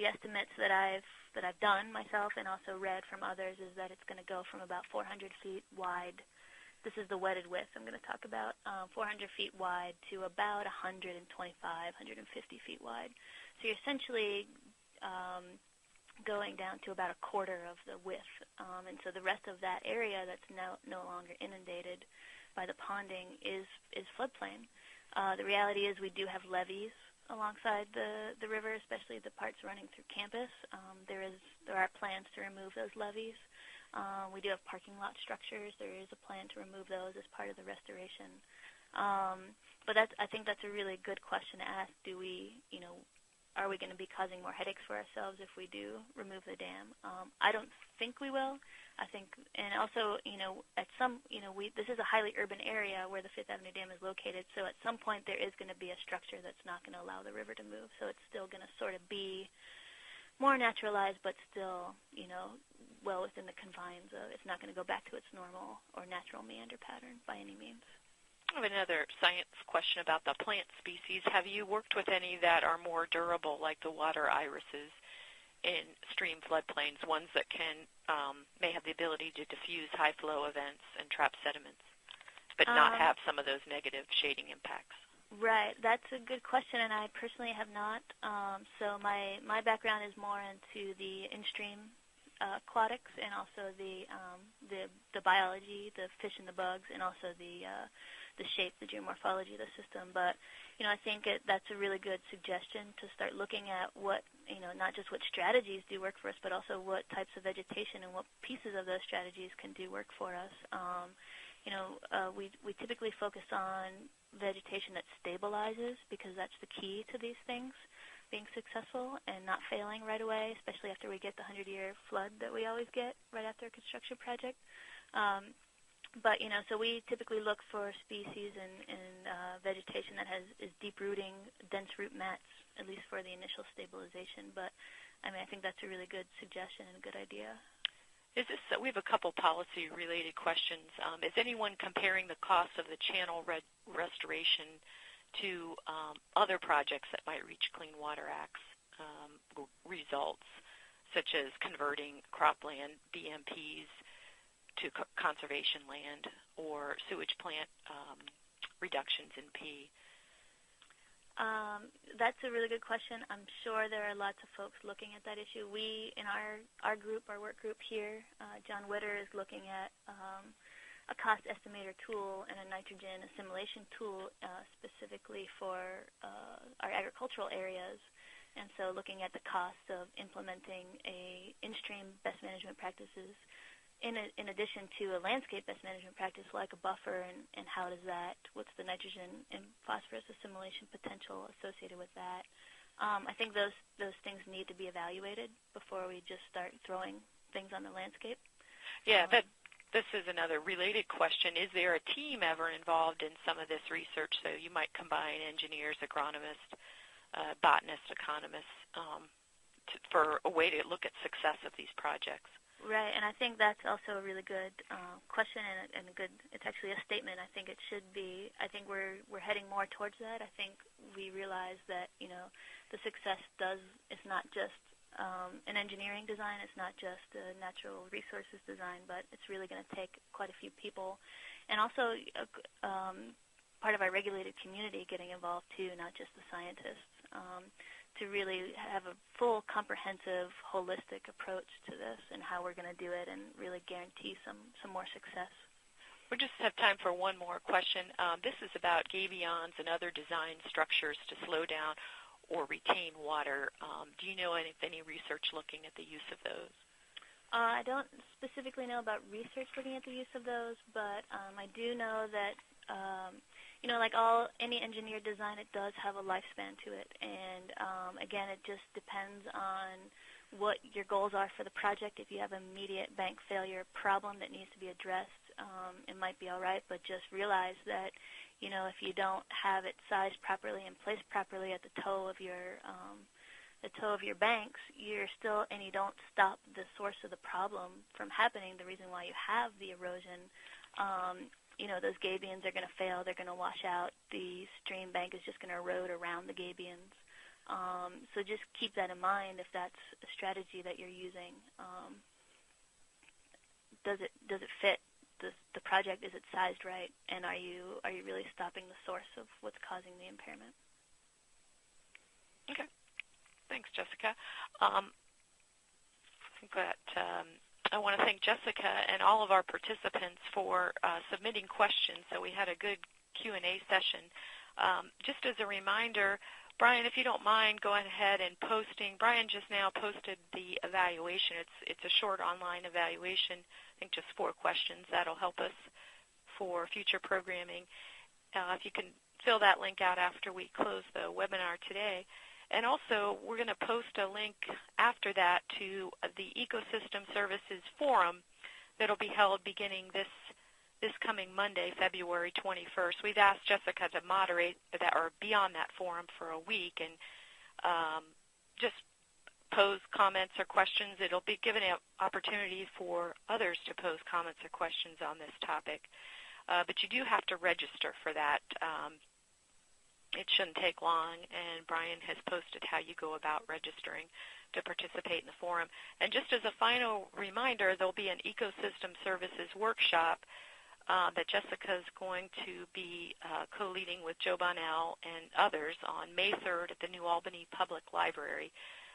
Speaker 2: estimates that I've done myself and also read from others is that it's going to go from about 400 feet wide. This is the wetted width I'm going to talk about, 400 feet wide to about 125, 150 feet wide. So you're essentially going down to about a quarter of the width. And so the rest of that area that's no longer inundated by the ponding is floodplain. The reality is we do have levees alongside the river, especially the parts running through campus. There are plans to remove those levees. We do have parking lot structures. There is a plan to remove those as part of the restoration. But I think that's a really good question to ask. Are we going to be causing more headaches for ourselves if we do remove the dam? I don't think we will. I think, and also, this is a highly urban area where the Fifth Avenue Dam is located, so at some point there is going to be a structure that's not going to allow the river to move, so it's still going to sort of be more naturalized, but still, well within the confines of, it's not going to go back to its normal or natural meander pattern by any means.
Speaker 1: I have another science question about the plant species. Have you worked with any that are more durable, like the water irises in stream floodplains, ones that may have the ability to diffuse high flow events and trap sediments, but not have some of those negative shading impacts?
Speaker 2: Right. That's a good question, and I personally have not. So my background is more into the in-stream aquatics and also the biology, the fish and the bugs, and also the shape, the geomorphology of the system. But, I think that's a really good suggestion to start looking at what, not just what strategies do work for us, but also what types of vegetation and what pieces of those strategies can do work for us. We typically focus on vegetation that stabilizes because that's the key to these things being successful and not failing right away, especially after we get the 100-year flood that we always get right after a construction project. But, so we typically look for species and vegetation that is deep-rooting, dense root mats, at least for the initial stabilization. But, I think that's a really good suggestion and a good idea.
Speaker 1: We have a couple policy-related questions. Is anyone comparing the cost of the channel restoration to other projects that might reach Clean Water Act's results, such as converting cropland BMPs to conservation land or sewage plant reductions in P?
Speaker 2: That's a really good question. I'm sure there are lots of folks looking at that issue. We, in our group, our work group here, John Witter is looking at a cost estimator tool and a nitrogen assimilation tool specifically for our agricultural areas. And so looking at the cost of implementing a in-stream best management practices in addition to a landscape best management practice like a buffer, and how does that, what's the nitrogen and phosphorus assimilation potential associated with that. I think those things need to be evaluated before we just start throwing things on the landscape.
Speaker 1: Yeah, this is another related question. Is there a team ever involved in some of this research? So you might combine engineers, agronomists, botanists, economists for a way to look at success of these projects.
Speaker 2: Right, and I think that's also a really good question and a good. It's actually a statement. I think it should be. I think we're heading more towards that. I think we realize that the success is not just an engineering design. It's not just a natural resources design, but it's really going to take quite a few people, and also part of our regulated community getting involved too, not just the scientists. To really have a full, comprehensive, holistic approach to this and how we're going to do it and really guarantee some more success.
Speaker 1: We just have time for one more question. This is about gabions and other design structures to slow down or retain water. Do you know if any research looking at the use of those?
Speaker 2: I don't specifically know about research looking at the use of those, but I do know that like any engineered design, it does have a lifespan to it. And again, it just depends on what your goals are for the project. If you have an immediate bank failure problem that needs to be addressed, it might be all right. But just realize that, if you don't have it sized properly and placed properly at the toe of your banks, you don't stop the source of the problem from happening. The reason why you have the erosion. Those gabions are going to fail. They're going to wash out. The stream bank is just going to erode around the gabions. So just keep that in mind if that's a strategy that you're using. Does it fit the project? Is it sized right? And are you really stopping the source of what's causing the impairment?
Speaker 1: Okay. Thanks, Jessica. I want to thank Jessica and all of our participants for submitting questions. So we had a good Q&A session. Just as a reminder, Brian, if you don't mind, go ahead and posting. Brian just now posted the evaluation. It's a short online evaluation, I think just 4 questions. That'll help us for future programming. If you can fill that link out after we close the webinar today. And also, we're going to post a link after that to the Ecosystem Services Forum that will be held beginning this coming Monday, February 21st. We've asked Jessica to moderate that or be on that forum for a week and just pose comments or questions. It'll be given an opportunity for others to pose comments or questions on this topic. But you do have to register for that. It shouldn't take long, and Brian has posted how you go about registering to participate in the forum. And just as a final reminder, there'll be an Ecosystem Services workshop that Jessica is going to be co-leading with Joe Bonnell and others on May 3rd at the New Albany Public Library.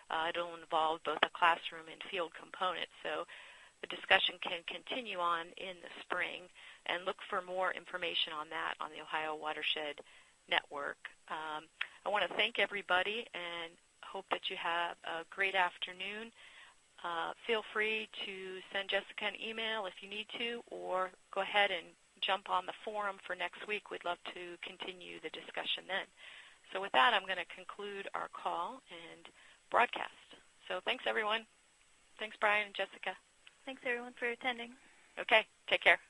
Speaker 1: It'll involve both a classroom and field component, so the discussion can continue on in the spring, and look for more information on that on the Ohio Watershed Network. I want to thank everybody and hope that you have a great afternoon. Feel free to send Jessica an email if you need to, or go ahead and jump on the forum for next week. We'd love to continue the discussion then. So with that, I'm going to conclude our call and broadcast. So thanks, everyone. Thanks, Brian and Jessica.
Speaker 2: Thanks, everyone, for attending.
Speaker 1: Okay, take care.